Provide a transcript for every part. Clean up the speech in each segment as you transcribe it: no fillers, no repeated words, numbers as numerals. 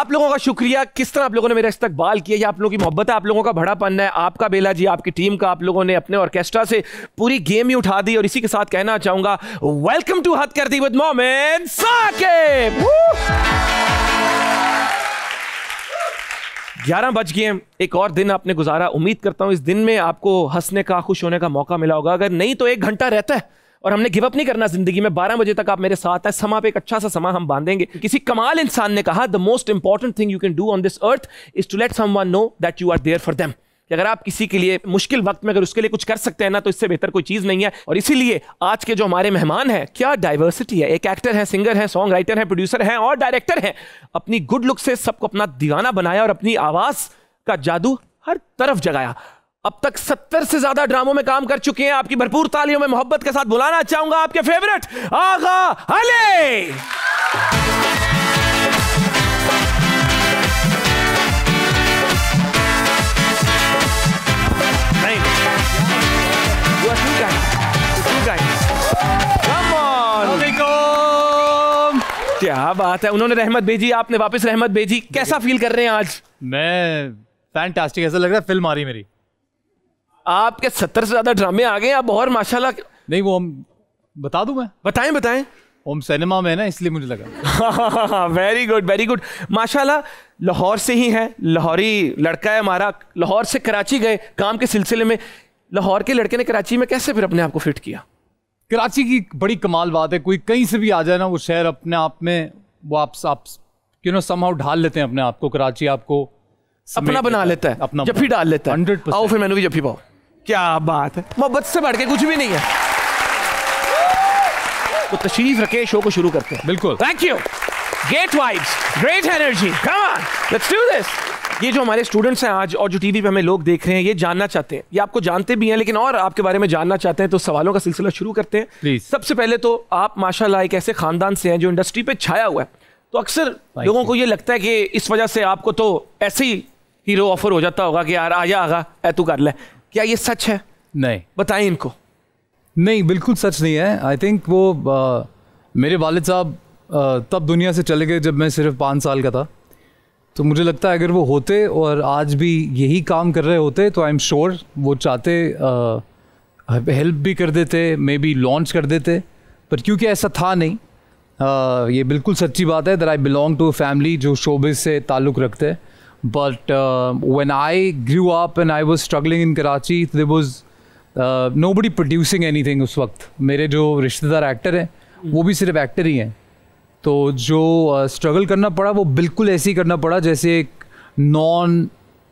आप लोगों का शुक्रिया, किस तरह आप लोगों ने मेरा इस्तकबाल किया, ये आप लोगों की मोहब्बत है, आप लोगों का बड़ापन है, आपका बेला जी, आपकी टीम का, आप लोगों ने अपने ऑर्केस्ट्रा से पूरी गेम ही उठा दी। और इसी के साथ कहना चाहूंगा वेलकम टू हद कर दी विद मोमिन साकिब। 11 बज गए, एक और दिन आपने गुजारा। उम्मीद करता हूं इस दिन में आपको हंसने का, खुश होने का मौका मिला होगा। अगर नहीं तो 1 घंटा रहता है और हमने गिव अप नहीं करना जिंदगी में। 12 बजे तक आप मेरे साथ हैं, समा पे एक अच्छा सा समा हम बांधेंगे। किसी कमाल इंसान ने कहा the most important thing you can do on this earth is to let someone know that you are there for them. अगर आप किसी के लिए मुश्किल वक्त में अगर उसके लिए कुछ कर सकते हैं ना, तो इससे बेहतर कोई चीज नहीं है। और इसीलिए आज के जो हमारे मेहमान हैं, क्या डाइवर्सिटी है। एक एक्टर है, सिंगर है, सॉन्ग राइटर है, प्रोड्यूसर है और डायरेक्टर है। अपनी गुड लुक से सबको अपना दीवाना बनाया और अपनी आवाज का जादू हर तरफ जगाया। अब तक 70 से ज्यादा ड्रामों में काम कर चुके हैं। आपकी भरपूर तालियों में मोहब्बत के साथ बुलाना चाहूंगा आपके फेवरेट आगा अली। क्या बात है, उन्होंने रहमत भेजी, आपने वापस रहमत भेजी। कैसा फील कर रहे हैं आज? मैं फैंटास्टिक, ऐसा लग रहा है फिल्म आ रही मेरी। आपके 70 से ज्यादा ड्रामे आ गए आप, और माशाल्लाह। नहीं वो हम बता दूं मैं? बताएं बताएं। हम सिनेमा में है ना, इसलिए मुझे लगा। वेरी गुड वेरी गुड, माशाल्लाह। लाहौर से ही है, लाहौरी लड़का है हमारा। लाहौर से कराची गए काम के सिलसिले में। लाहौर के लड़के ने कराची में कैसे फिर अपने आप को फिट किया? कराची की बड़ी कमाल बात है, कोई कहीं से भी आ जाए ना, वो शहर अपने आप में वो आप समहाउ ढाल लेते हैं अपने आप को। कराची आपको अपना बना लेता है, अपना जफ्फी डाल लेता है। 100%। आओ फिर मैंने भी जफ्फी पाओ। क्या बात है, मोहब्बत से बढ़ के कुछ भी नहीं है। तो तशरीफ रखे, शो को शुरू करते हैं। बिल्कुल, thank you. Great vibes, great energy, come on, let's do this. ये जो हमारे स्टूडेंट्स हैं आज और जो टीवी पे हमें लोग देख रहे हैं, ये जानना चाहते हैं, ये आपको जानते भी हैं लेकिन और आपके बारे में जानना चाहते हैं, तो सवालों का सिलसिला शुरू करते हैं। प्लीज। सबसे पहले तो आप माशाल्लाह एक ऐसे खानदान से हैं जो इंडस्ट्री पे छाया हुआ है, तो अक्सर लोगों को ये लगता है कि इस वजह से आपको तो ऐसे ही हीरो ऑफर हो जाता होगा कि यार आजा आगा ऐ तू कर ले। क्या ये सच है? नहीं, बताएं इनको। नहीं, बिल्कुल सच नहीं है। आई थिंक वो मेरे वालिद साहब तब दुनिया से चले गए जब मैं सिर्फ 5 साल का था। तो मुझे लगता है अगर वो होते और आज भी यही काम कर रहे होते तो आई एम श्योर वो चाहते हेल्प भी कर देते, मे बी लॉन्च कर देते। पर क्योंकि ऐसा था नहीं, ये बिल्कुल सच्ची बात है that I belong to a family जो शोबिज़ से ताल्लुक़ रखते हैं। But when I grew up and I was struggling in Karachi, there was nobody producing anything उस वक्त। मेरे जो रिश्तेदार एक्टर हैं वो भी सिर्फ एक्टर ही हैं। तो जो स्ट्रगल करना पड़ा वो बिल्कुल ऐसे ही करना पड़ा जैसे एक नॉन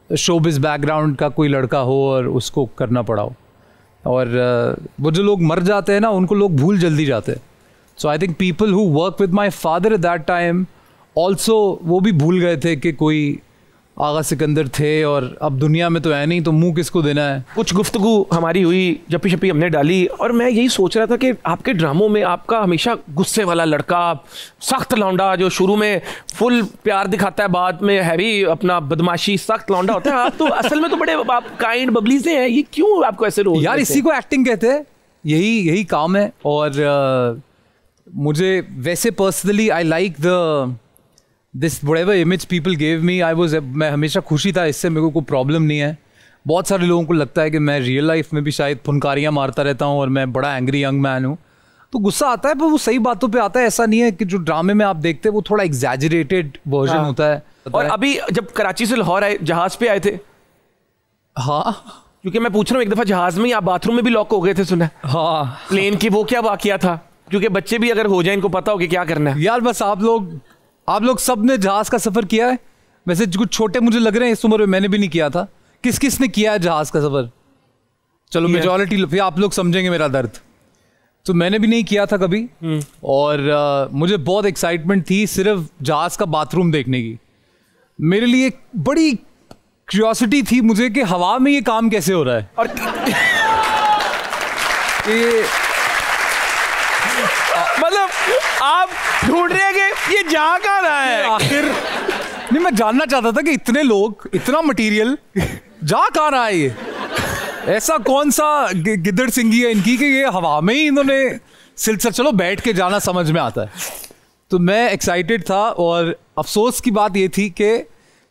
शोबिज़ बैकग्राउंड का कोई लड़का हो और उसको करना पड़ा हो। और वो जो लोग मर जाते हैं ना, उनको लोग भूल जल्दी जाते हैं। So I think people who work with my father at that time also वो भी भूल गए थे कि कोई आगा सिकंदर थे और अब दुनिया में तो है नहीं, तो मुंह किसको देना है। कुछ गुफ्तगू हमारी हुई, जप्पी शप्पी हमने डाली, और मैं यही सोच रहा था कि आपके ड्रामों में आपका हमेशा गुस्से वाला लड़का, सख्त लौंडा जो शुरू में फुल प्यार दिखाता है, बाद में हैवी अपना बदमाशी सख्त लौंडा होता है। आप तो असल में तो बड़े आप काइंड बबली से हैं। ये क्यों आपको ऐसे रोल? यार इसी को एक्टिंग कहते हैं, यही काम है। और मुझे वैसे personally I like this whatever image people gave me, मैं हमेशा खुशी था इससे, मेरे को कोई प्रॉब्लम नहीं है। बहुत सारे लोगों को लगता है कि मैं रियल लाइफ में भी शायद फुनकारियाँ मारता रहता हूँ और मैं बड़ा एंग्री यंग मैन हूँ, तो गुस्सा आता है, पर वो सही बातों पे आता है। ऐसा नहीं है कि जो ड्रामे में आप देखते हैं वो थोड़ा एग्जैजरेटेड वर्जन होता है। और अभी जब कराची से लाहौर आए, जहाज पे आए थे? हाँ, क्योंकि मैं पूछ रहा हूँ, एक दफ़ा जहाज में आप बाथरूम में भी लॉक हो गए थे सुना? हाँ, प्लेन की वो क्या वाकया था? क्योंकि बच्चे भी अगर हो जाए इनको पता हो कि क्या करना है। यार बस आप लोग सब ने जहाज का सफर किया है। वैसे कुछ छोटे मुझे लग रहे हैं इस उम्र में, मैंने भी नहीं किया था। किस ने किया है जहाज का सफर? चलो मेजॉरिटी, फिर आप लोग समझेंगे मेरा दर्द। तो मैंने भी नहीं किया था कभी। और मुझे बहुत एक्साइटमेंट थी सिर्फ जहाज का बाथरूम देखने की। मेरे लिए बड़ी क्यूरियोसिटी थी मुझे कि हवा में ये काम कैसे हो रहा है। और ये मतलब आप ढूंढ रहे हैं कि ये जा कहाँ रहा है आखिर? नहीं, मैं जानना चाहता था कि इतने लोग, इतना मटेरियल जा कहाँ रहा है ये? ऐसा कौन सा गिद्दड़ सिंगी है इनकी कि ये हवा में ही इन्होंने सिलसिला। चलो बैठ के जाना समझ में आता है। तो मैं एक्साइटेड था, और अफसोस की बात ये थी कि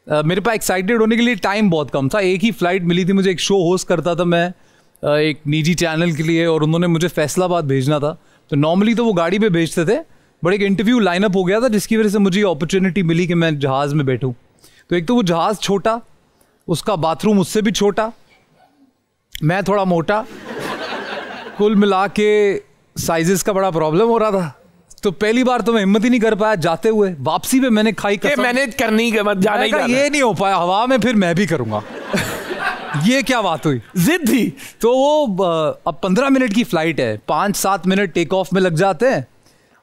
मेरे पास एक्साइटेड होने के लिए टाइम बहुत कम था। एक ही फ़्लाइट मिली थी मुझे, एक शो होस्ट करता था मैं एक निजी चैनल के लिए, और उन्होंने मुझे फैसलाबाद भेजना था। तो नॉर्मली तो वो गाड़ी पे भेजते थे, बट एक इंटरव्यू लाइनअप हो गया था जिसकी वजह से मुझे अपॉर्चुनिटी मिली कि मैं जहाज़ में बैठूं। तो एक तो वो जहाज़ छोटा, उसका बाथरूम उससे भी छोटा, मैं थोड़ा मोटा, कुल मिला के साइजेस का बड़ा प्रॉब्लम हो रहा था। तो पहली बार तो मैं हिम्मत ही नहीं कर पाया जाते हुए। वापसी पे मैंने खाई कसम, मैनेज करनी है, मत जाना ही जाना। ये नहीं हो पाया हवा में, फिर मैं भी करूंगा। ये क्या बात हुई, जिद थी। तो वो अब 15 मिनट की फ्लाइट है, 5-7 मिनट टेक ऑफ में लग जाते हैं,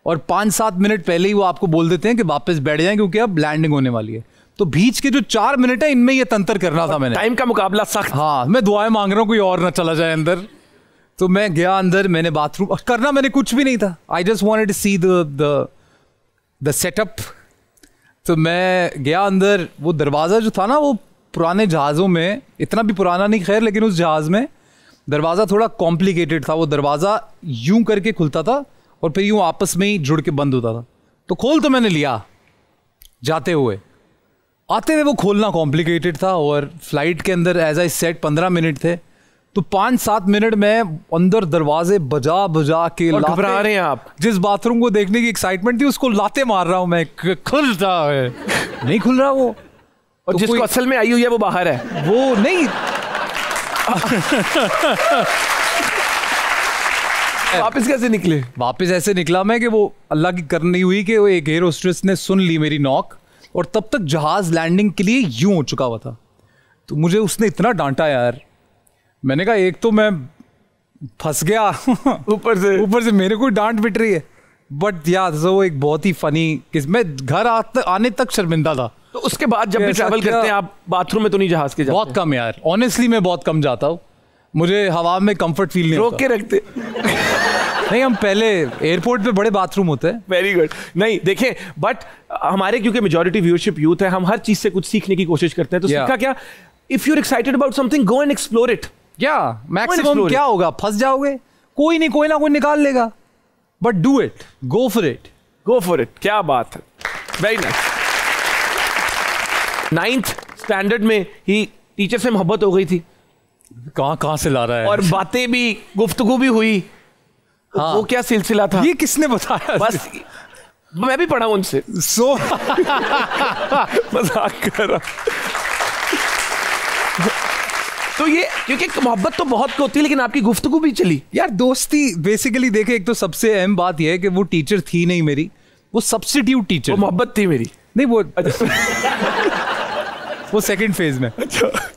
और 5-7 मिनट पहले ही वो आपको बोल देते हैं कि वापस बैठ जाएं क्योंकि अब लैंडिंग होने वाली है। तो बीच के जो 4 मिनट है इनमें ये तंत्र करना था मैंने। टाइम का मुकाबला सख्त। हाँ, मैं दुआएं मांग रहा हूँ कोई और ना चला जाए अंदर। तो मैं गया अंदर, मैंने बाथरूम करना, मैंने कुछ भी नहीं था। I just wanted to see the setup. तो मैं गया अंदर। वो दरवाज़ा जो था ना, वो पुराने जहाज़ों में, इतना भी पुराना नहीं खैर, लेकिन उस जहाज़ में दरवाज़ा थोड़ा कॉम्प्लिकेटेड था। वो दरवाज़ा यूं करके खुलता था और फिर यूं आपस में ही जुड़ के बंद होता था। तो खोल तो मैंने लिया जाते हुए, आते हुए वो खोलना कॉम्प्लिकेटेड था। और फ्लाइट के अंदर एज आई सेट 15 मिनट थे, तो 5-7 मिनट में अंदर दरवाजे बजा बजा के घबरा रहे हैं आप। जिस बाथरूम को देखने की एक्साइटमेंट थी उसको लाते मार रहा हूं मैं, खुलता है नहीं खुल रहा वो। और तो जिसको असल में आई हुई है वो बाहर है, वो नहीं। वापस कैसे निकले? वापस ऐसे निकला मैं कि वो अल्लाह की करनी हुई कि वो एक एयर होस्टेस ने सुन ली मेरी नॉक, और तब तक जहाज लैंडिंग के लिए यूं हो चुका हुआ था। तो मुझे उसने इतना डांटा यार, मैंने कहा एक तो मैं फंस गया ऊपर से मेरे को डांट पिट रही है। बट यार वो एक बहुत ही फनी किस, मैं घर आने तक शर्मिंदा था। तो उसके बाद जब भी ट्रैवल करते हैं आप बाथरूम में तो नहीं जहाज के जाते? बहुत कम यार, ऑनेस्टली मैं बहुत कम जाता हूँ। मुझे हवा में कंफर्ट फील नहीं रोक के रखते? नहीं, हम पहले एयरपोर्ट पे बड़े बाथरूम होते हैं। Very good. नहीं देखें, बट हमारे क्योंकि मेजॉरिटी व्यूअरशिप यूथ है, हम हर चीज से कुछ सीखने की कोशिश करते हैं। तो सीखा क्या? If you are excited about something, go and explore it. Maximum क्या होगा, फंस जाओगे, कोई नहीं कोई ना कोई निकाल लेगा, but do it, go for it, go for it. क्या बात है, वेरी नाइस। 9th स्टैंडर्ड में ही टीचर से मोहब्बत हो गई थी। कहां से ला रहा है? और बातें भी, गुफ्तगू भी हुई। हाँ। वो क्या सिलसिला था? ये किसने बताया? बस मैं भी पढ़ा उनसे। मजाक कर रहा। तो ये क्योंकि मोहब्बत तो बहुत को होती है, लेकिन आपकी गुफ्तगू भी चली यार। दोस्ती बेसिकली देखे, एक तो सबसे अहम बात यह है कि वो टीचर थी नहीं मेरी, वो सब्स्टिट्यूट टीचर। वो मोहब्बत थी मेरी? नहीं, वो सेकंड फेज में।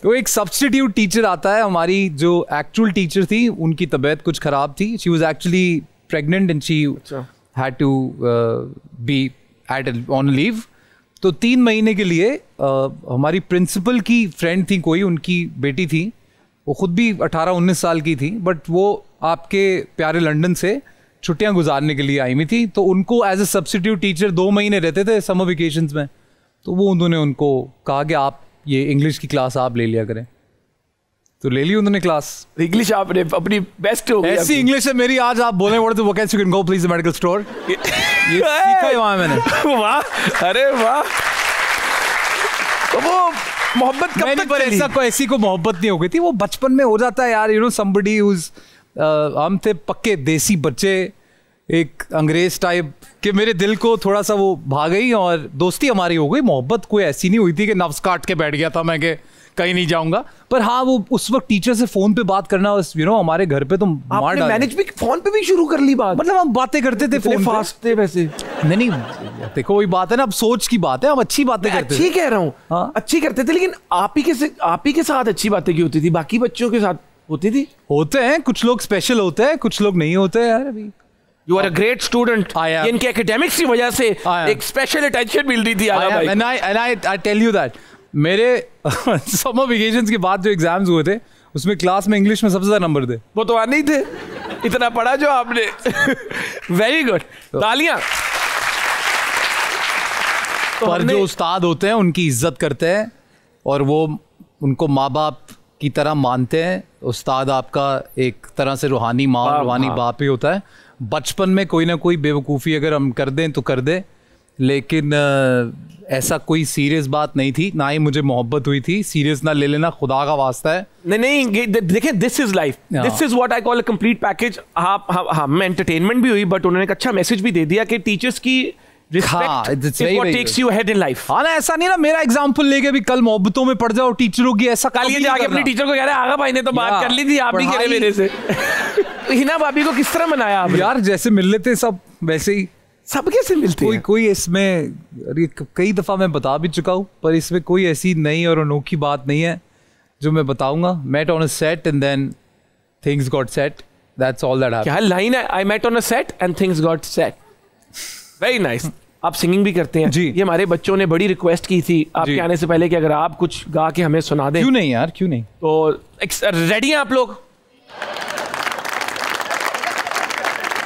तो एक सब्स्टिट्यूट टीचर आता है। हमारी जो एक्चुअल टीचर थी उनकी तबीयत कुछ खराब थी। She was actually pregnant and she had to be on leave. तो 3 महीने के लिए हमारी प्रिंसिपल की फ्रेंड थी कोई, उनकी बेटी थी, वो खुद भी 18-19 साल की थी, बट वो आपके प्यारे लंदन से छुट्टियां गुजारने के लिए आई हुई थी। तो उनको एज ए सब्स्टिट्यूट टीचर 2 महीने रहते थे समर वेकेशंस में। तो वो उन्होंने उनको कहा कि आप ये इंग्लिश की क्लास आप ले लिया करें। तो ले ली उन्होंने क्लास। इंग्लिश आपने अपनी बेस्ट हो गई। ऐसी इंग्लिश है मेरी, आज आप बोलने पड़े तो वो कैसे, you can go please the medical store, ये सीखा है वहां मैंने। वाह, अरे वाह। तो वो मोहब्बत कब तक पर ऐसी को मोहब्बत नहीं हो गई थी, वो बचपन में हो जाता है यार। यू नो समबडी हुज, हम थे पक्के देसी बच्चे, एक अंग्रेज टाइप कि मेरे दिल को थोड़ा सा वो भा गई और दोस्ती हमारी हो गई। मोहब्बत कोई ऐसी नहीं हुई थी कि नफ्स काट के बैठ गया था मैं कि कहीं नहीं जाऊंगा। पर हाँ, वो उस वक्त टीचर से फोन पे बात करना, यू नो हमारे घर पे तो मार डाल। मैनेज भी फोन पे भी शुरू कर ली बात? मतलब हम बातें करते थे फोन फास्ट थे वैसे। नहीं देखो वही बात है ना, अब सोच की बात है, हम अच्छी बातें करते थे। अच्छी कह रहा हूँ, हाँ? अच्छी करते थे, लेकिन आप ही के साथ अच्छी बातें की होती थी, बाकी बच्चों के साथ होती थी? होते हैं कुछ लोग स्पेशल होते हैं, कुछ लोग नहीं होते यार। अभी You are a great student. इनके एकेडमिक्स की वजह से एक स्पेशल अटेंशन मिल रही थी आगा भाई। And I tell you that मेरे समर वेकेशंस के बाद जो एग्जाम्स हुए थे उसमें क्लास में इंग्लिश में सबसे ज्यादा नंबर थे। वो तो आने ही थे, इतना पढ़ा जो आपने। वेरी गुड, तालियां। पर जो उस्ताद होते हैं उनकी इज्जत करते हैं और वो उनको माँ बाप की तरह मानते हैं। उस्ताद आपका एक तरह से रूहानी माँ, रूहानी बाप ही होता है। बचपन में कोई ना कोई बेवकूफ़ी अगर हम कर दें तो कर दें, लेकिन ऐसा कोई सीरियस बात नहीं थी, ना ही मुझे मोहब्बत हुई थी। सीरियस ना ले लेना, खुदा का वास्ता है। नहीं, देखिए, this is life, this is what I call a complete package. हम एंटरटेनमेंट भी हुई, बट उन्होंने एक अच्छा मैसेज भी दे दिया कि टीचर्स की respect is what takes you ahead in life. हाँ ना, ऐसा नहीं ना मेरा एग्जांपल लेके भी कल मोहब्बतों में पड़ जाओ टीचरों की, ऐसा कल ये जाके अपनी टीचर को कह रहे हैं, आगा भाई ने तो बात कर ली थी, आप भी कह रहे मेरे से। हिना भाभी को किस तरह मनाया आपने? यार जैसे मिल लेते सब वैसे ही सब कैसे मिलते हैं? कोई इसमें कई दफा मैं बता भी चुका हूँ, पर इसमें कोई ऐसी नई और अनोखी बात नहीं है जो मैं बताऊंगा। Met on a set and then things got set, that's all that happened. क्या लाइन है, I met on a set and things got set. Very nice. आप सिंगिंग भी करते हैं जी। ये हमारे बच्चों ने बड़ी रिक्वेस्ट की थी आपके आने से पहले कि अगर आप कुछ गा के हमें सुना दें। क्यों नहीं यार, क्यों नहीं। तो रेडी हैं आप लोग?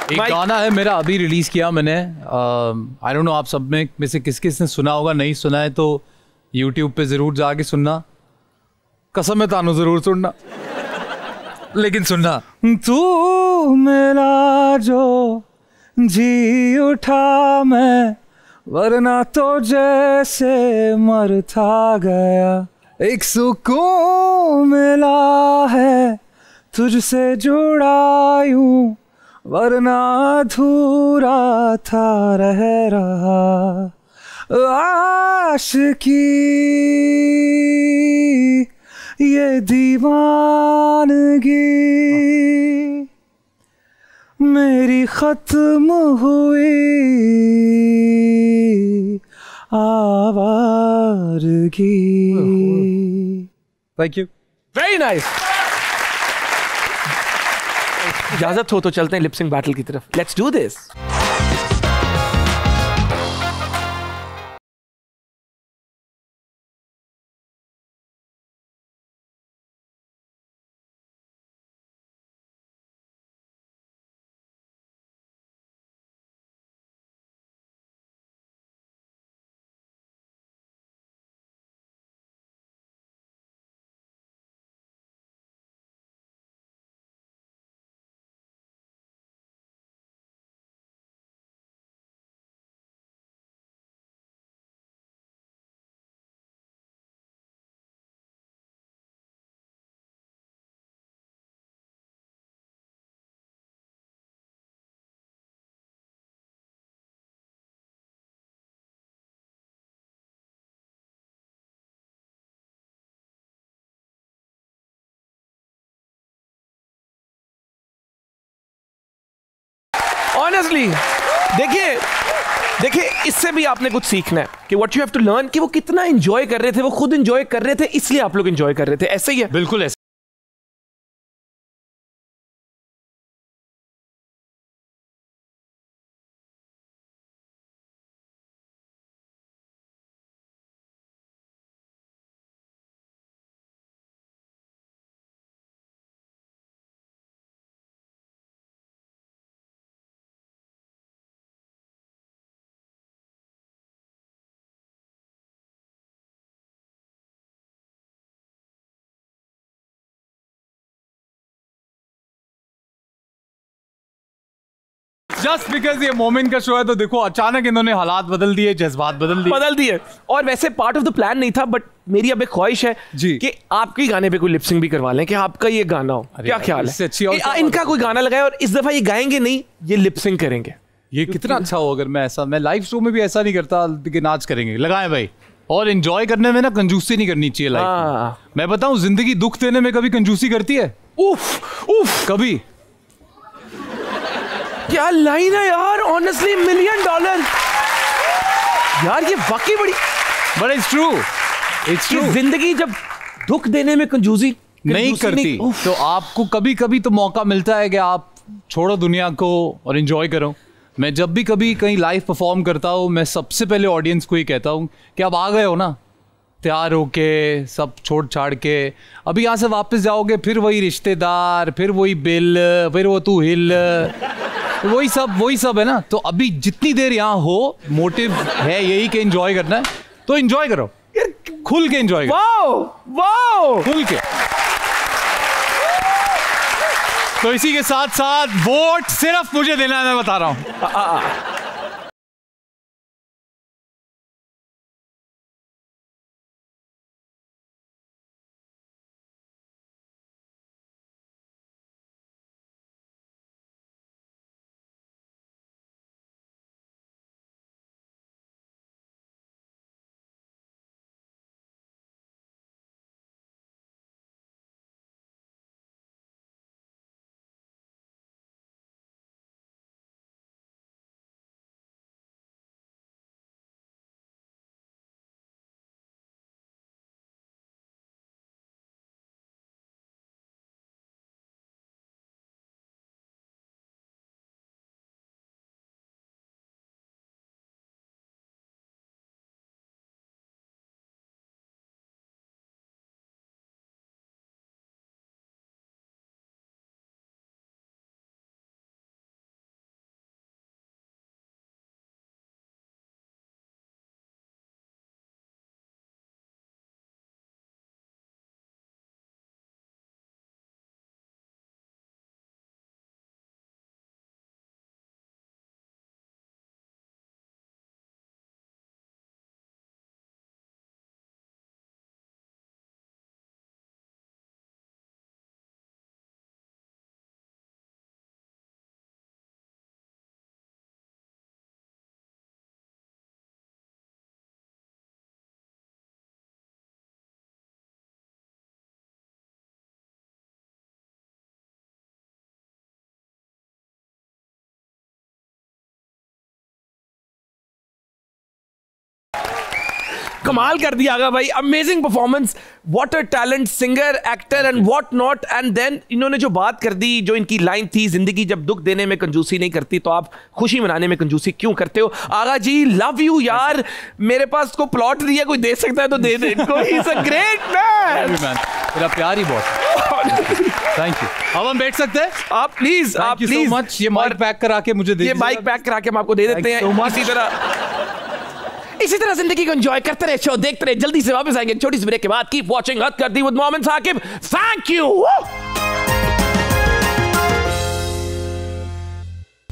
एक गाना है मेरा, अभी रिलीज किया मैंने। आई डोंट नो आप सब में से किस किस ने सुना होगा, नहीं सुना है तो यूट्यूब पे जरूर जाके सुनना। कसम है तानू जरूर सुनना, लेकिन सुनना। तू मिला जो जी उठा मैं, वरना तो जैसे मर था गया। एक सुकून मिला है तुझसे जुड़ा यूं, वरना अधूरा था रह रहा। आशिकी ये दीवानगी मेरी खत्म हुई आवारगी। Thank you. Very nice. इजाजत हो तो चलते हैं लिपसिंग बैटल की तरफ। Let's do this. ऑनेस्टली देखिए इससे भी आपने कुछ सीखना है कि what you have to learn कि वो कितना एंजॉय कर रहे थे, वो खुद एंजॉय कर रहे थे, इसलिए आप लोग एंजॉय कर रहे थे। ऐसे ही है, बिल्कुल ऐसे। जस्ट बिकॉज ये मोमेंट का शो है तो देखो अचानक इन्होंने हालात बदल दिए, जज्बात बदल दिए। और वैसे पार्ट ऑफ द प्लान नहीं था, बट मेरी अब एक ख्वाहिश है कि आपके गाने पे कोई लिपसिंग भी करवा लें, कि आपका ये गाना हो। क्या ख्याल है? इनका कोई गाना लगाए और इस दफा ये गाएंगे नहीं, ये लिपसिंग करेंगे। ये कितना अच्छा हो अगर मैं लाइव शो में भी ऐसा नहीं करता कि नाच करेंगे। लगाएं भाई, और एंजॉय करने में ना कंजूसी नहीं करनी चाहिए लाइफ। मैं बताऊं, जिंदगी दुख देने में कभी कंजूसी करती है? उफ कभी। क्या लाइन है यार, ऑनेस्टली $1 मिलियन यार, ये वाकई बड़ी। बट इट्स ट्रू जिंदगी जब दुख देने में कंजूसी नहीं करती तो आपको कभी कभी तो मौका मिलता है कि आप छोड़ो दुनिया को और एंजॉय करो। मैं जब भी कभी कहीं लाइव परफॉर्म करता हूँ, मैं सबसे पहले ऑडियंस को ही कहता हूँ कि आप आ गए हो ना, तैयार होके सब छोड़ छाड़ के, अभी यहाँ से वापस जाओगे फिर वही रिश्तेदार, फिर वही बिल, फिर वो तू हिल, वही सब है ना। तो अभी जितनी देर यहाँ हो, मोटिव है यही कि एंजॉय करना है, तो एंजॉय करो, खुल के एंजॉय करो। वाओ खुल के। तो इसी के साथ साथ वोट सिर्फ मुझे देना है, मैं बता रहा हूँ। कमाल कर दिया आगा भाई, amazing performance, what a talent, singer, actor and what not. And then इन्होंने जो बात कर दी, जो इनकी लाइन थी, जिंदगी जब दुख देने में कंजूसी नहीं करती तो आप खुशी मनाने में कंजूसी क्यों करते हो। आगा जी लव यू यार, मेरे पास को प्लॉट दिया, कोई दे सकता है तो दे दे इनको, he is a great man. मेरा प्यार ही बहुत। Thank you. अब हम बैठ सकते हैं? आप प्लीज, आप प्लीज मच। ये माइक पैक करा के मुझे दे, ये माइक पैक करा के हम आपको दे देते हैं। इसी तरह जिंदगी को एंजॉय करते रहे, शो देखते रहे। जल्दी से वापस आएंगे छोटी सी ब्रेक के बाद। कीप वॉचिंग हद कर दी with Momin Saqib. Thank you.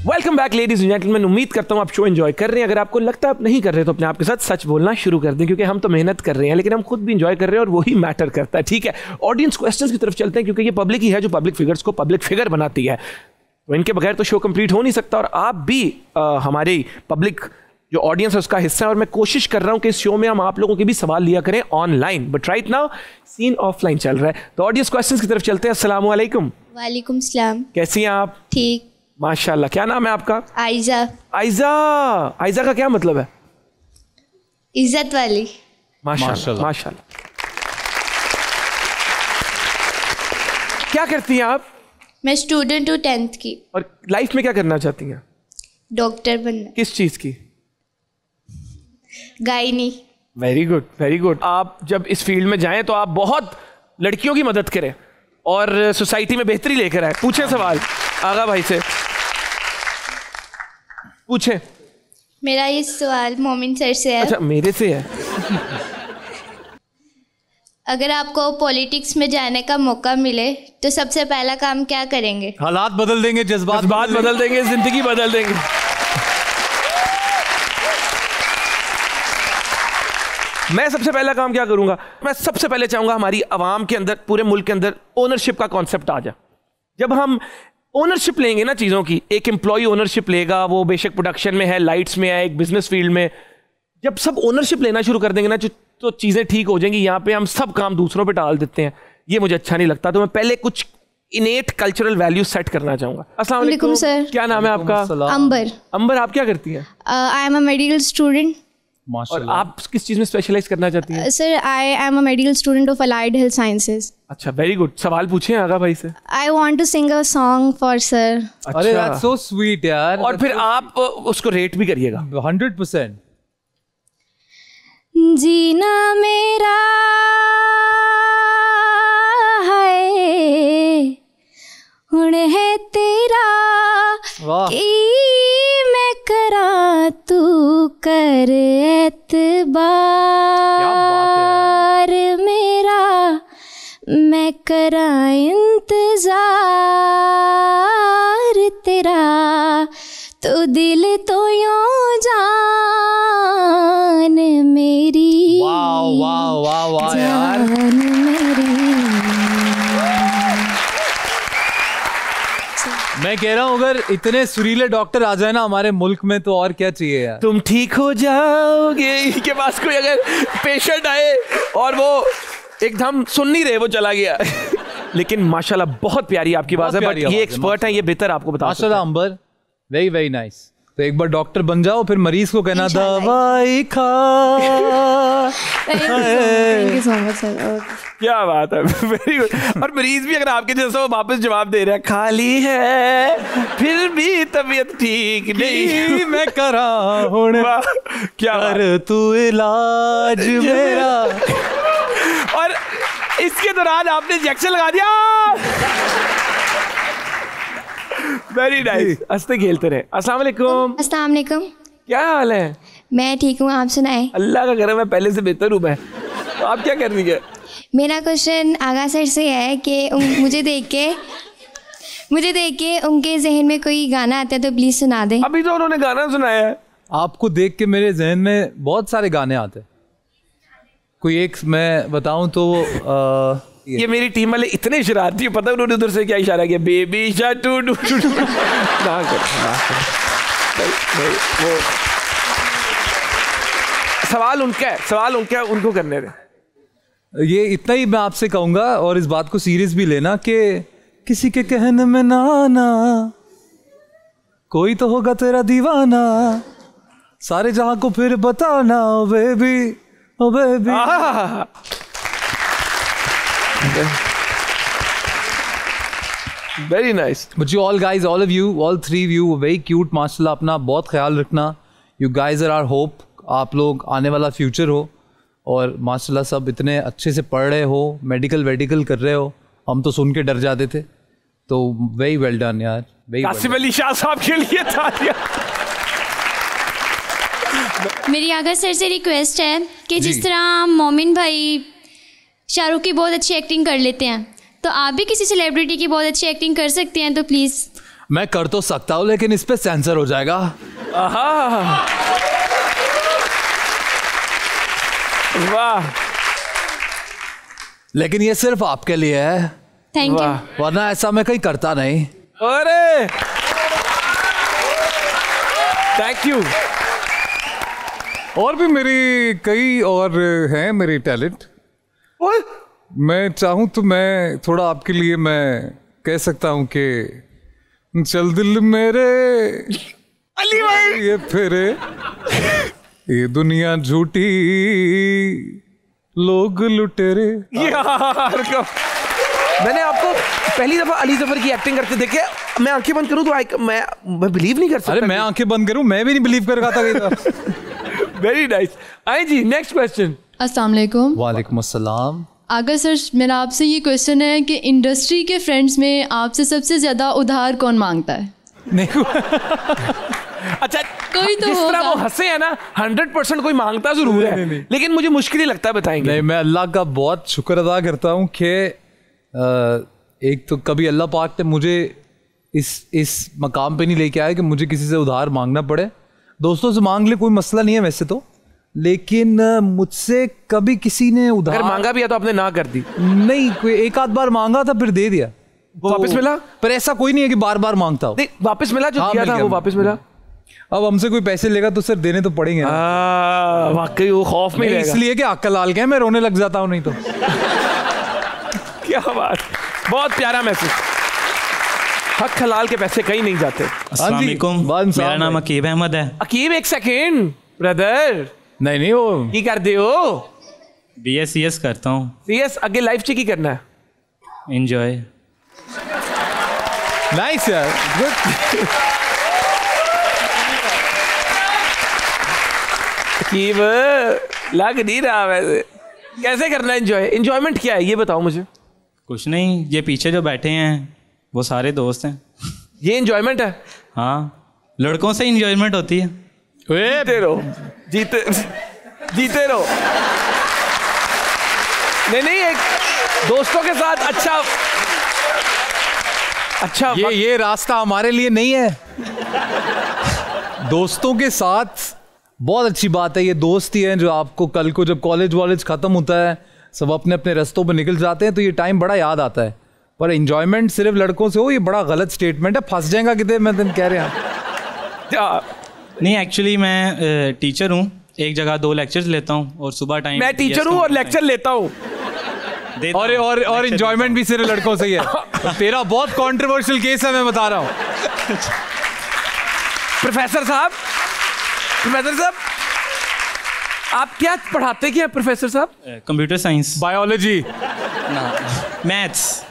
Welcome back ladies and gentleman. उम्मीद करता हूं आप शो एंजॉय कर रहे हैं। अगर आपको लगता है आप नहीं कर रहे तो अपने आप के साथ सच बोलना शुरू कर दें, क्योंकि हम तो मेहनत कर रहे हैं लेकिन हम खुद भी एंजॉय कर रहे हैं और वही मैटर करता है। ठीक है, ऑडियंस क्वेश्चंस की तरफ चलते हैं, क्योंकि ये पब्लिक ही है जो पब्लिक फिगर्स को पब्लिक फिगर बनाती है। तो इनके बगैर तो शो कंप्लीट हो नहीं सकता। और आप भी हमारी पब्लिक जो ऑडियंस है उसका हिस्सा है, और मैं कोशिश कर रहा हूं कि इस शो में हम आप लोगों के भी सवाल लिया करें online, but right now scene offline चल रहा है। तो ऑडियंस क्वेश्चंस की तरफ चलते हैं। अस्सलाम वालेकुम। वालेकुम सलाम। कैसी हैं आप? ठीक। माशाल्लाह। क्या नाम है आपका? आइजा। आइजा। आइजा का क्या मतलब है? इज्जत वाली। माशाल्लाह माशाल्लाह। क्या करती हैं आप? मैं स्टूडेंट हूँ 10th की। और लाइफ में क्या करना चाहती हैं? डॉक्टर बनना। किस चीज की? Gynae. Very good very good. आप जब इस फील्ड में जाएं तो आप बहुत लड़कियों की मदद करें और सोसाइटी में बेहतरी लेकर आए। पूछे सवाल आगा भाई से, पूछे। मेरा ये सवाल मोमिन सर से है। अच्छा मेरे से है। अगर आपको पॉलिटिक्स में जाने का मौका मिले तो सबसे पहला काम क्या करेंगे? हालात बदल देंगे, जज्बात बदल देंगे, जिंदगी बदल देंगे। मैं सबसे पहला काम क्या करूंगा? मैं सबसे पहले चाहूंगा हमारी आवाम के अंदर, पूरे मुल्क के अंदर ओनरशिप का कॉन्सेप्ट आ जाए। जब हम ओनरशिप लेंगे ना चीज़ों की, एक एम्प्लॉय ओनरशिप लेगा, वो बेशक प्रोडक्शन में है, लाइट्स में है, एक बिजनेस फील्ड में, जब सब ओनरशिप लेना शुरू कर देंगे ना तो चीज़ें ठीक हो जाएंगी। यहाँ पे हम सब काम दूसरों पे डाल देते हैं, ये मुझे अच्छा नहीं लगता। तो मैं पहले कुछ इनेट कल्चरल वैल्यू सेट करना चाहूँगा। अस्सलाम वालेकुम सर। क्या नाम है आपका? अंबर। अंबर, आप क्या करती हैं? I am a medical student. और आप किस चीज़ में स्पेशलाइज करना चाहती हैं? Sir I am a medical student of allied health sciences. अच्छा वेरी गुड। सवाल पूछे आगा भाई से। I want to sing a song for sir. अरे दैट्स सो स्वीट यार। और फिर आप उसको रेट भी करिएगा। 100%। जीना मेरा है हुण है तेरा की मैं करा तू कर एतबार मेरा मैं करा इंतजार तेरा तो दिल तो यूं जान मेरी। वाह वाह वाह वाह यार। मैं कह रहा हूँ अगर इतने सुरीले डॉक्टर आ जाए ना हमारे मुल्क में तो और क्या चाहिए यार। तुम ठीक हो जाओगे। इनके पास कोई अगर पेशेंट आए और वो एकदम सुन नहीं रहे, वो चला गया। लेकिन माशाल्लाह बहुत प्यारी आपकी आवाज़ है, बट ये एक्सपर्ट है, ये बेहतर आपको बता सकते हैं। माशाल्लाह अंबर, वेरी वेरी नाइस। तो एक बार डॉक्टर बन जाओ, फिर मरीज को कहना दवाई खा। Thank you so much sir. क्या बात है, वेरी गुड। और मरीज भी अगर आपके जैसा वो वापस जवाब दे रहा है, खाली है फिर भी तबीयत ठीक नहीं मैं करा हुण क्या कर तू इलाज मेरा। और इसके दौरान आपने इंजेक्शन लगा दिया। Very nice. हंसते खेलते रहे। अस्सलाम वालेकुम। अस्सलाम वालेकुम। क्या हाल है? मैं ठीक हूँ, आप सुनाएं। अल्लाह का करम है, पहले से बेहतर हूँ मैं। तो आप क्या कर रही है? मेरा क्वेश्चन आगा सर से है कि मुझे देख के उनके जहन में कोई गाना आता है तो प्लीज सुना दें। अभी तो उन्होंने गाना सुनाया है। आपको देख के मेरे जहन में बहुत सारे गाने आते हैं। कोई एक मैं बताऊं तो ये मेरी टीम वाले इतने शरारती, पता है उन्होंने उधर से क्या इशारा किया? बेबी शाटू डू ना कर। वो सवाल उनका है, उनको करने दे। ये इतना ही मैं आपसे कहूंगा, और इस बात को सीरियस भी लेना कि किसी के कहने में ना आना, कोई तो होगा तेरा दीवाना, सारे जहां को फिर बताना baby Oh baby. Very nice. But you all guys, all of you, all three of you, very cute. माशाल्लाह, अपना बहुत ख्याल रखना. You guys are our hope. आप लोग आने वाला फ्यूचर हो और माशाल्लाह सब इतने अच्छे से पढ़ रहे हो, मेडिकल कर रहे हो. हम तो सुन के डर जाते थे. तो वेरी वेल डन यार. कासिम अली शाह साहब के लिए तालियां. मेरी आगा सर से रिक्वेस्ट है कि जिस तरह मोमिन भाई शाहरुख की बहुत अच्छी एक्टिंग कर लेते हैं, तो आप भी किसी सेलिब्रिटी की बहुत अच्छी एक्टिंग कर सकते हैं, तो प्लीज़. मैं कर तो सकता हूँ लेकिन इस पे सेंसर हो जाएगा. वाह. लेकिन ये सिर्फ आपके लिए है. Thank you. वरना ऐसा मैं कहीं करता नहीं. अरे थैंक यू. और भी मेरी कई और हैं मेरे टैलेंट. मैं चाहूँ तो मैं थोड़ा आपके लिए मैं कह सकता हूँ कि चल दिल मेरे अली भाई ये फिरे, ये दुनिया झूठी लोग लुटेरे. यार मैंने आपको पहली दफा अली जफर की एक्टिंग करते देखे. मैं आंखें बंद करूं तो मैं बिलीव नहीं कर सकता. अरे मैं आंखें बंद करूं, मैं भी नहीं बिलीव कर रहा था कहीं. Very nice. आए जी नेक्स्ट क्वेश्चन. अस्सलाम वालेकुम. वालेकुम अस्सलाम. आगा सर, मेरा आपसे ये क्वेश्चन है कि इंडस्ट्री के फ्रेंड्स में आपसे सबसे ज़्यादा उधार कौन मांगता है? नहीं. अच्छा कोई तो जिस तरह होगा. वो हंसे है ना, 100% कोई मांगता जरूर है. नहीं. लेकिन मुझे मुश्किल ही लगता है. बताएंगे? नहीं, मैं अल्लाह का बहुत शुक्र अदा करता हूँ कि एक तो कभी अल्लाह पाक ने मुझे इस मकाम पे नहीं लेके आया कि मुझे किसी से उधार मांगना पड़े. दोस्तों से मांग ले, कोई मसला नहीं है वैसे तो, लेकिन मुझसे कभी किसी ने उधार अगर मांगा भी है तो आपने ना कर दी? नहीं, कोई एक आध बार मांगा था फिर दे दिया. वो वापस मिला? पर ऐसा कोई नहीं है कि बार बार मांगता हो. नहीं, वापस मिला जो दिया था वो वापस मिला. अब हमसे कोई पैसे लेगा तो सर देने तो पड़ेंगे. वाकई वो खौफ में रहेगा. इसलिए कि अक्ल लाल के मैं रोने लग जाता हूँ नहीं तो. क्या बात. बहुत प्यारा मैसेज. हक हलाल के पैसे कहीं नहीं जाते. अस्सलाम वालेकुम. मेरा नाम अकीब अहमद है. अकीब एक सेकेंड ब्रदर. नहीं वो की कर दे हो? BScs करता हूँ. CS आगे लाइफ च की करना है? एंजॉय. नाइस यार. अकीब लग नहीं रहा वैसे. कैसे करना है एंजॉय? एंजॉयमेंट क्या है ये बताओ मुझे. कुछ नहीं, ये पीछे जो बैठे हैं वो सारे दोस्त हैं. ये एंजॉयमेंट है? हाँ, लड़कों से एंजॉयमेंट होती है. जीते रहो, जीते रहो. नहीं एक दोस्तों के साथ अच्छा ये रास्ता हमारे लिए नहीं है. दोस्तों के साथ बहुत अच्छी बात है. ये दोस्त ही हैं जो आपको कल को जब कॉलेज खत्म होता है, सब अपने अपने रास्तों पर निकल जाते हैं, तो ये टाइम बड़ा याद आता है. पर एंजॉयमेंट सिर्फ लड़कों से हो, ये बड़ा गलत स्टेटमेंट है. फंस जाएगा कितने मैं तुम कह रहे हैं. नहीं, एक्चुअली मैं टीचर हूँ. एक जगह 2 लेक्चर्स लेता हूँ और सुबह टाइम. मैं टीचर हूँ और लेक्चर लेता हूँ. और एंजॉयमेंट भी सिर्फ लड़कों से ही है. तेरा बहुत कंट्रोवर्शियल केस है, मैं बता रहा हूँ. प्रोफेसर साहब आप क्या पढ़ाते क्या प्रोफेसर साहब? Computer science, biology, maths.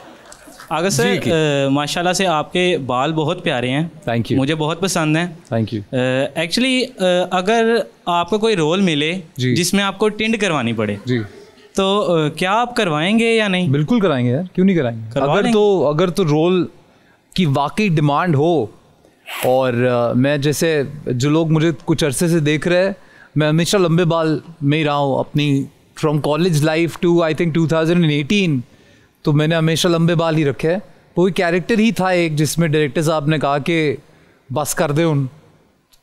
अगर सर माशाल्लाह से आपके बाल बहुत प्यारे हैं. Thank you. मुझे बहुत पसंद है. Thank you. एक्चुअली अगर आपको कोई रोल मिले जिसमें आपको टिंड करवानी पड़े जी, तो क्या आप करवाएंगे या नहीं? बिल्कुल कराएंगे यार, क्यों नहीं कराएंगे. अगर तो रोल की वाकई डिमांड हो. और मैं जैसे जो लोग मुझे कुछ अरसे से देख रहे हैं, मैं हमेशा लंबे बाल में ही रहा हूँ अपनी from college life to I think 2018. तो मैंने हमेशा लंबे बाल ही रखे हैं. कोई कैरेक्टर ही था एक जिसमें डायरेक्टर साहब ने कहा कि बस कर दे, उन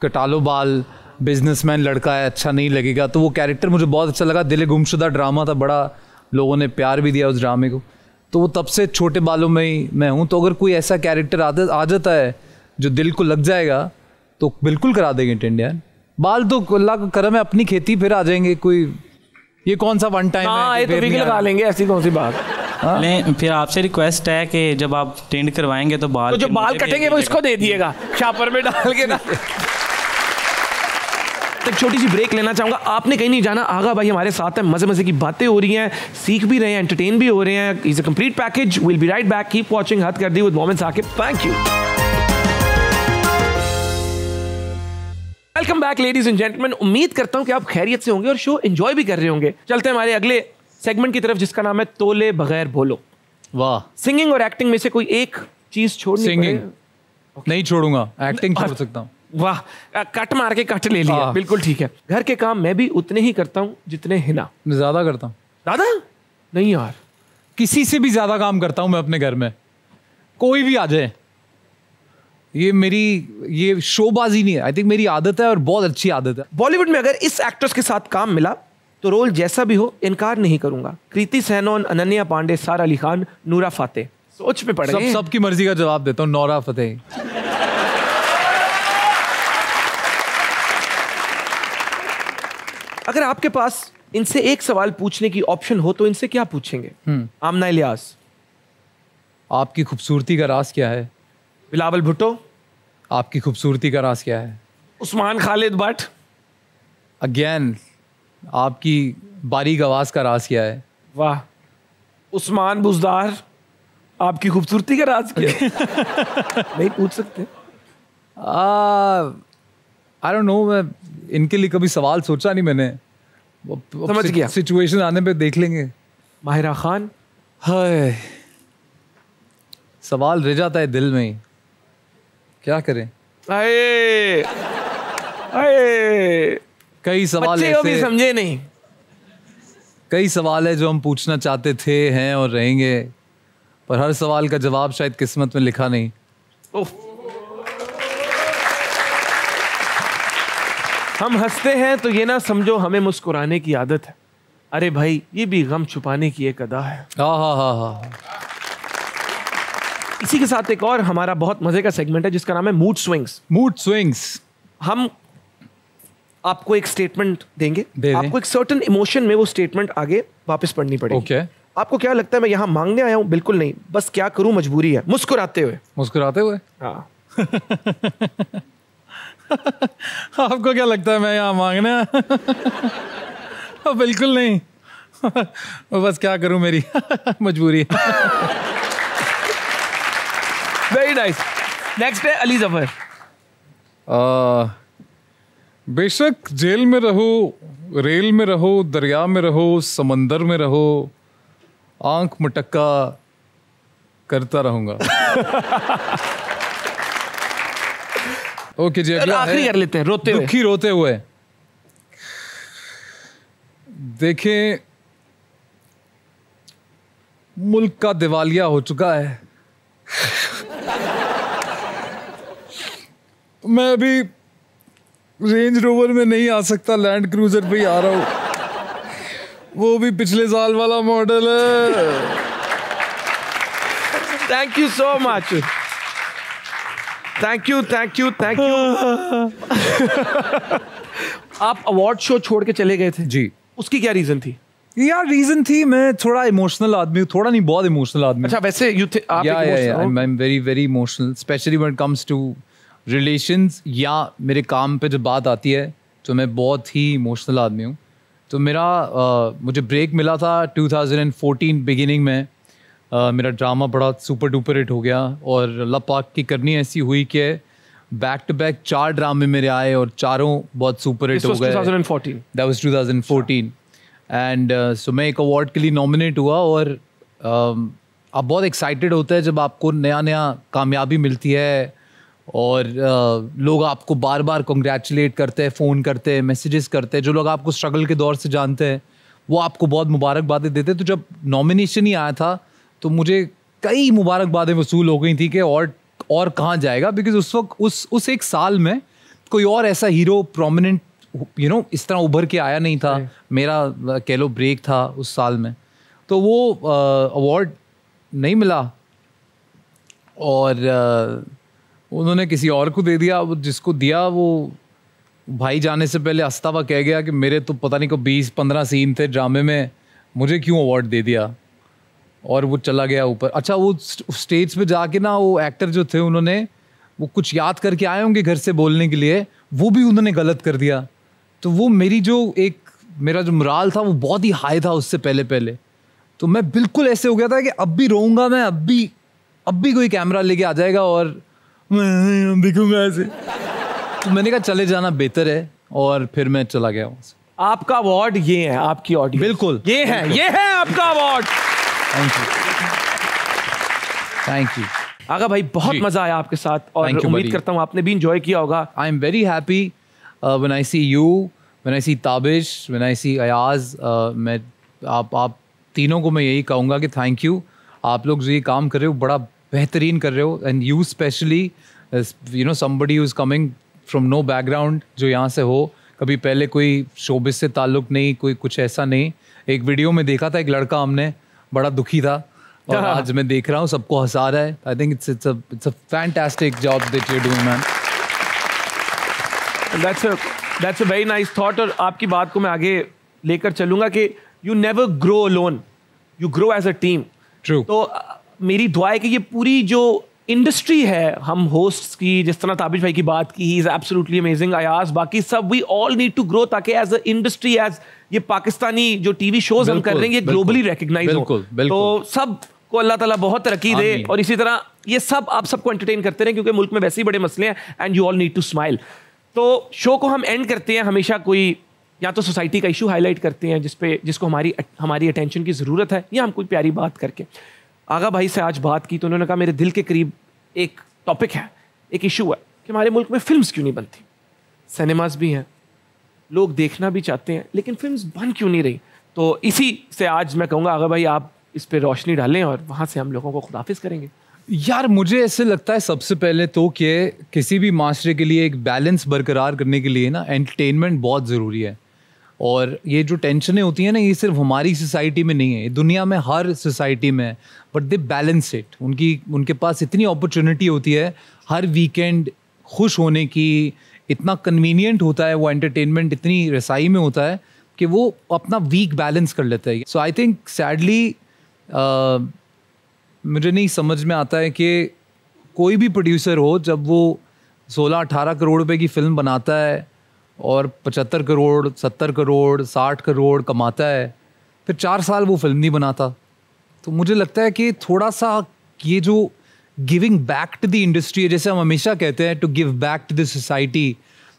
कटा लो बाल, बिजनेसमैन लड़का है, अच्छा नहीं लगेगा. तो वो कैरेक्टर मुझे बहुत अच्छा लगा. दिल गुमशुदा ड्रामा था, बड़ा लोगों ने प्यार भी दिया उस ड्रामे को. तो वो तब से छोटे बालों में ही मैं हूँ. तो अगर कोई ऐसा कैरेक्टर आ जाता है जो दिल को लग जाएगा तो बिल्कुल करा देंगे टिंड यार. बाल तो अल्लाह का करम है, अपनी खेती फिर आ जाएंगे. कोई ये कौन सा वन टाइम है तो लगा लेंगे, ऐसी कौन सी बात. नहीं, फिर आपसे रिक्वेस्ट है कि जब आप टिंड करवाएंगे तो बाल, तो जो बाल कटेंगे वो इसको दे दिएगा शापर में डाल के ना. तो एक छोटी सी ब्रेक लेना चाहूंगा, आपने कहीं नहीं जाना, आगा भाई हमारे साथ है, मजे मजे की बातें हो रही हैं, सीख भी रहे हैं, एंटरटेन भी हो रहे हैं, is a complete package. Will be right back, keep watching हद कर दी विद मोमेंट Saqib. Thank you. Welcome back ladies and gentleman, उम्मीद करता हूं कि आप खैरियत से होंगे और शो एंजॉय भी कर रहे होंगे। चलते हैं हमारे अगले सेगमेंट की तरफ जिसका नाम है तोले बगैर बोलो। वाह, सिंगिंग और एक्टिंग में से कोई एक चीज छोड़नी सिंगिंग नहीं छोड़ूंगा, एक्टिंग छोड़ सकता हूँ। वाह, कट मार के कट ले लिया, बिल्कुल ठीक है। घर के काम मैं भी उतने ही करता हूँ जितने हिना। मैं ज्यादा करता हूँ। दादा नहीं यार, किसी से भी ज्यादा काम करता हूँ मैं अपने घर में, कोई भी आ जाए। ये शोबाजी नहीं है, आई थिंक मेरी आदत है और बहुत अच्छी आदत है। बॉलीवुड में अगर इस एक्ट्रेस के साथ काम मिला तो रोल जैसा भी हो इनकार नहीं करूंगा। कृति सैनोन, अनन्या पांडे, सारा अली खान, नूरा फातेह। सोच में पड़ गए। सबकी मर्जी का जवाब देता हूँ, नूरा फतेही। अगर आपके पास इनसे एक सवाल पूछने की ऑप्शन हो तो इनसे क्या पूछेंगे? आमना इलियास, आपकी खूबसूरती का राज क्या है? बिलावल भुट्टो, आपकी खूबसूरती का राज क्या है? उस्मान खालिद भट्ट, अगेन आपकी बारीक आवाज का राज क्या है? वाह, उस्मान बुजदार, आपकी खूबसूरती का राज क्या है? नहीं पूछ सकते? आई डोंट नो, मैं इनके लिए कभी सवाल सोचा नहीं मैंने। समझ गया, सिचुएशन आने पे देख लेंगे। माहिरा खान, हाय, सवाल रह जाता है दिल में ही, क्या करें? आए, आए, कई सवाल बच्चे भी समझे नहीं। कई सवाल है जो हम पूछना चाहते थे, हैं और रहेंगे, पर हर सवाल का जवाब शायद किस्मत में लिखा नहीं। हम हंसते हैं तो ये ना समझो हमें मुस्कुराने की आदत है। अरे भाई, ये भी गम छुपाने की एक अदा है। हाँ। इसी के साथ एक और हमारा बहुत मजे का सेगमेंट है जिसका नाम है मूड स्विंग्स। Mood swings. हम आपको एक स्टेटमेंट देंगे, दे आपको एक सर्टेन इमोशन में वो स्टेटमेंट आगे वापस पढ़नी पड़ेगी। ओके। आपको क्या लगता है मैं यहाँ मांगने आया हूँ? बिल्कुल नहीं, बस क्या करूँ, मजबूरी है। मुस्कुराते हुए। मुस्कुराते हुए? हाँ। आपको क्या लगता है मैं यहाँ मांगने? बिल्कुल नहीं, बस क्या करूं, मेरी मजबूरी है। Very nice. नेक्स्ट है अली जफर। बेशक जेल में रहो, रेल में रहो, दरिया में रहो, समंदर में रहो, आंख मटक्का करता रहूंगा। ओके जी, अगला आखिरी कर लेते हैं, रोते हुए। दुखी रोते हुए। देखें, मुल्क का दिवालिया हो चुका है। मैं अभी रेंज रोवर में नहीं आ सकता, लैंड क्रूजर पे ही आ रहा हूं, वो भी पिछले साल वाला मॉडल है। Thank you so much, thank you. आप अवार्ड शो छोड़ के चले गए थे जी, उसकी क्या रीजन थी? यार रीजन थी, मैं थोड़ा इमोशनल आदमी हूँ, थोड़ा नहीं बहुत इमोशनल आदमी। अच्छा, वैसे यू थे आप? I am very very emotional, specially when it comes to relations या मेरे काम पे जब बात आती है तो मैं बहुत ही इमोशनल आदमी हूँ। तो मुझे ब्रेक मिला था 2014 बिगिनिंग में। मेरा ड्रामा बड़ा सुपर डुपर हिट हो गया और अल्लाह पाक की करनी ऐसी हुई कि बैक टू बैक 4 ड्रामे मेरे आए और चारों बहुत सुपर हिट हो गए। 2014। That was 2014 एंड सो मैं एक अवार्ड के लिए नॉमिनेट हुआ और आप बहुत एक्साइटेड होते हैं जब आपको नया नया कामयाबी मिलती है और लोग आपको बार बार कॉन्ग्रेचुलेट करते हैं, फ़ोन करते हैं, मैसेजेस करते हैं। जो लोग आपको स्ट्रगल के दौर से जानते हैं वो आपको बहुत मुबारकबादें देते हैं। तो जब नॉमिनेशन ही आया था तो मुझे कई मुबारकबादें वसूल हो गई थी कि और कहाँ जाएगा, बिकॉज उस वक्त उस एक साल में कोई और ऐसा हीरो प्रोमिनेंट इस तरह उभर के आया नहीं था। मेरा कह लो ब्रेक था उस साल में, तो वो अवार्ड नहीं मिला और उन्होंने किसी और को दे दिया। जिसको दिया वो भाई जाने से पहले हंसता हुआ कह गया कि मेरे तो पता नहीं को 20-15 सीन थे ड्रामे में, मुझे क्यों अवार्ड दे दिया, और वो चला गया ऊपर। अच्छा, वो स्टेज पे जाके ना वो एक्टर जो थे उन्होंने वो कुछ याद करके आए होंगे घर से बोलने के लिए, वो भी उन्होंने गलत कर दिया तो वो मेरी जो मेरा जो मोराल था वो बहुत ही हाई था उससे पहले। तो मैं बिल्कुल ऐसे हो गया था कि अब भी रोऊंगा मैं, अब भी कोई कैमरा लेके आ जाएगा और मैं दिखूंगा ऐसे। तो मैंने कहा चले जाना बेहतर है, और फिर मैं चला गया वहाँ से। आपका अवार्ड ये है, आपकी ऑडियंस बिल्कुल ये है आपका अवार्ड। थैंक यू आगा भाई, बहुत मजा आया आपके साथ, और उम्मीद करता हूँ आपने भी इंजॉय किया होगा। I am very happy when I see you, when I see Tabish, when I see Ayaz. मैं आप तीनों को मैं यही कहूँगा कि थैंक यू। आप लोग जो ये काम कर रहे हो बड़ा बेहतरीन कर रहे हो, and you specially, you know, somebody who is coming from no background, जो यहाँ से हो, कभी पहले कोई शोबिस से ताल्लुक़ नहीं, कोई कुछ ऐसा नहीं। एक वीडियो में देखा था एक लड़का, हमने बड़ा दुखी था, और आज मैं देख रहा हूँ सबको हंसा रहा है। I think it's a fantastic job that you are doing man. That's a very nice thought, और आपकी बात को मैं आगे लेकर चलूंगा कि you never grow alone, you grow as a team. True. तो मेरी दुआ है कि ये पूरी जो इंडस्ट्री है, हम होस्ट्स की, जिस तरह ताबिश भाई की बात की, he is absolutely amazing, Ayaz, बाकी सब, we all need to grow, ताकि एज अ इंडस्ट्री, एज ये पाकिस्तानी जो टीवी शोज हम कर रहे हैं ये ग्लोबली रिकग्नाइज हो। तो सब को अल्लाह ताला बहुत तरक्की दे, और इसी तरह ये सब आप सबको एंटरटेन करते रहें, क्योंकि मुल्क में वैसे ही बड़े मसले हैं, and you all need to smile. तो शो को हम एंड करते हैं हमेशा कोई या तो सोसाइटी का इशू हाईलाइट करते हैं जिसको हमारी अटेंशन की ज़रूरत है, या हम कोई प्यारी बात करके। आगा भाई से आज बात की तो उन्होंने कहा मेरे दिल के करीब एक टॉपिक है, एक इशू है कि हमारे मुल्क में फिल्म्स क्यों नहीं बनती। सिनेमाज भी हैं, लोग देखना भी चाहते हैं, लेकिन फिल्म्स बन क्यों नहीं रही। तो इसी से आज मैं कहूँगा आगा भाई आप इस पे रोशनी डालें, और वहाँ से हम लोगों को खुदाफिज करेंगे। यार मुझे ऐसे लगता है सबसे पहले तो कि किसी भी माशरे के लिए एक बैलेंस बरकरार करने के लिए ना एंटरटेनमेंट बहुत ज़रूरी है। और ये जो टेंशनें होती हैं ना, ये सिर्फ हमारी सोसाइटी में नहीं है, दुनिया में हर सोसाइटी में है, बट दे बैलेंस इट। उनके पास इतनी अपॉर्चुनिटी होती है हर वीकेंड खुश होने की, इतना कन्वीनियंट होता है वो एंटरटेनमेंट, इतनी रसाई में होता है कि वो अपना वीक बैलेंस कर लेता है। सो आई थिंक सैडली मुझे नहीं समझ में आता है कि कोई भी प्रोड्यूसर हो, जब वो 16-18 करोड़ रुपए की फ़िल्म बनाता है और 75 करोड़ 70 करोड़ 60 करोड़ कमाता है, फिर 4 साल वो फिल्म नहीं बनाता। तो मुझे लगता है कि थोड़ा सा ये जो giving back to the industry है, जैसे हम हमेशा कहते हैं to give back to the society,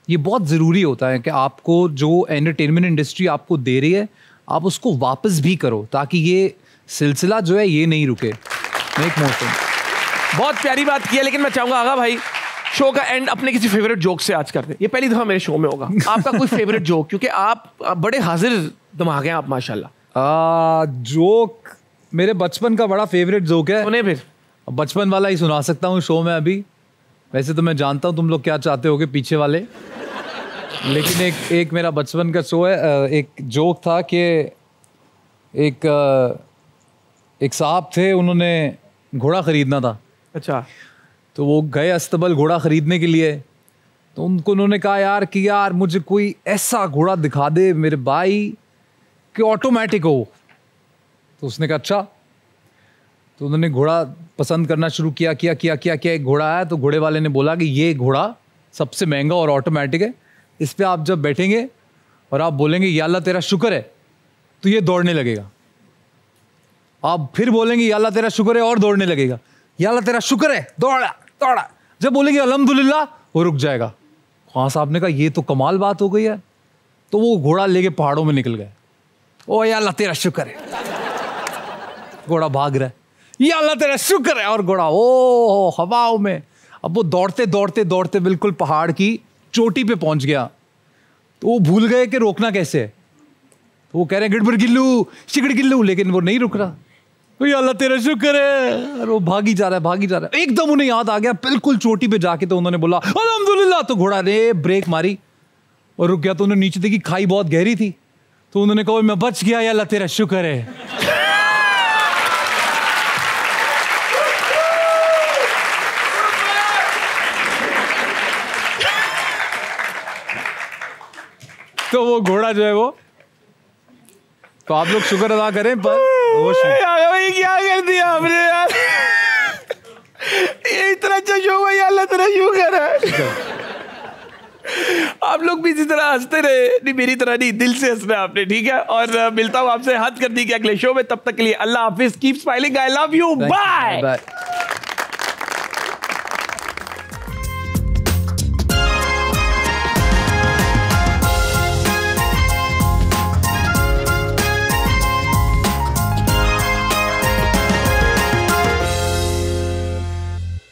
ये बहुत ज़रूरी होता है कि आपको जो एंटरटेनमेंट इंडस्ट्री आपको दे रही है आप उसको वापस भी करो, ताकि ये सिलसिला जो है ये नहीं रुके। Make more things. बहुत प्यारी बात की है, लेकिन मैं चाहूँगा आगा भाई शो का एंड अपने किसी फेवरेट जोक से आज कर दे। ये पहली दफ़ा मेरे शो में होगा। आपका कोई फेवरेट जोक, क्योंकि आप बड़े हाजिर दिमाग हैं आप माशाल्लाह। जोक मेरे बचपन का बड़ा फेवरेट जोक है। उन्हें फिर बचपन वाला ही सुना सकता हूँ शो में अभी। वैसे तो मैं जानता हूँ तुम लोग क्या चाहते होगे पीछे वाले, लेकिन एक मेरा बचपन का शो है। एक जोक था कि एक साहब थे, उन्होंने घोड़ा ख़रीदना था। अच्छा। तो वो गए अस्तबल घोड़ा ख़रीदने के लिए, तो उन्होंने कहा यार मुझे कोई ऐसा घोड़ा दिखा दे मेरे भाई कि ऑटोमेटिक हो। तो उसने कहा अच्छा। तो उन्होंने घोड़ा पसंद करना शुरू किया। एक घोड़ा आया, तो घोड़े वाले ने बोला कि ये घोड़ा सबसे महंगा और ऑटोमेटिक है, इस पर आप जब बैठेंगे और आप बोलेंगे या अल्लाह तेरा शुक्र है, तो ये दौड़ने लगेगा। आप फिर बोलेंगे या अल्लाह तेरा शुक्र है और दौड़ने लगेगा। या अल्लाह तेरा शुक्र है, दौड़ा। जब बोलेंगे अल्हम्दुलिल्लाह, वो रुक जाएगा। हाँ साहब ने कहा ये तो कमाल बात हो गई है। तो वो घोड़ा लेके पहाड़ों में निकल गए। ओ या अल्लाह तेरा शुक्र है, घोड़ा भाग रहा है, या अल्लाह तेरा शुक्र है, और घोड़ा ओ हवाओं में। अब वो दौड़ते बिल्कुल पहाड़ की चोटी पे पहुंच गया। तो वो भूल गए कि रोकना कैसे है। तो वो कह रहे हैं गिड़बड़ गिल्लू शिकड़ गिल्लू, लेकिन वो नहीं रुक रहा। तो या अल्लाह तेरा शुक्र है, और वो भागी जा रहा है। एकदम उन्हें याद आ गया बिल्कुल चोटी पे जाके, तो उन्होंने बोला अल्हम्दुलिल्लाह। तो घोड़ा ने ब्रेक मारी और रुक गया। तो उन्होंने नीचे देखी खाई बहुत गहरी थी। तो उन्होंने कहा मैं बच गया, या अल्लाह तेरा शुक्र है। तो वो घोड़ा जो है वो, तो आप लोग शुक्र अदा करें, पर भाई क्या कर दिया आपने यार। ये इतना अच्छा शो है, अल्लाह तेरा शुक्र है। आप लोग भी इसी तरह हंसते रहे, नहीं मेरी तरह नहीं, दिल से हंसना आपने, ठीक है। और मिलता हूँ आपसे हद कर दी के अगले शो में, तब तक के लिए अल्लाह हाफिज, keep smiling, I love you, bye.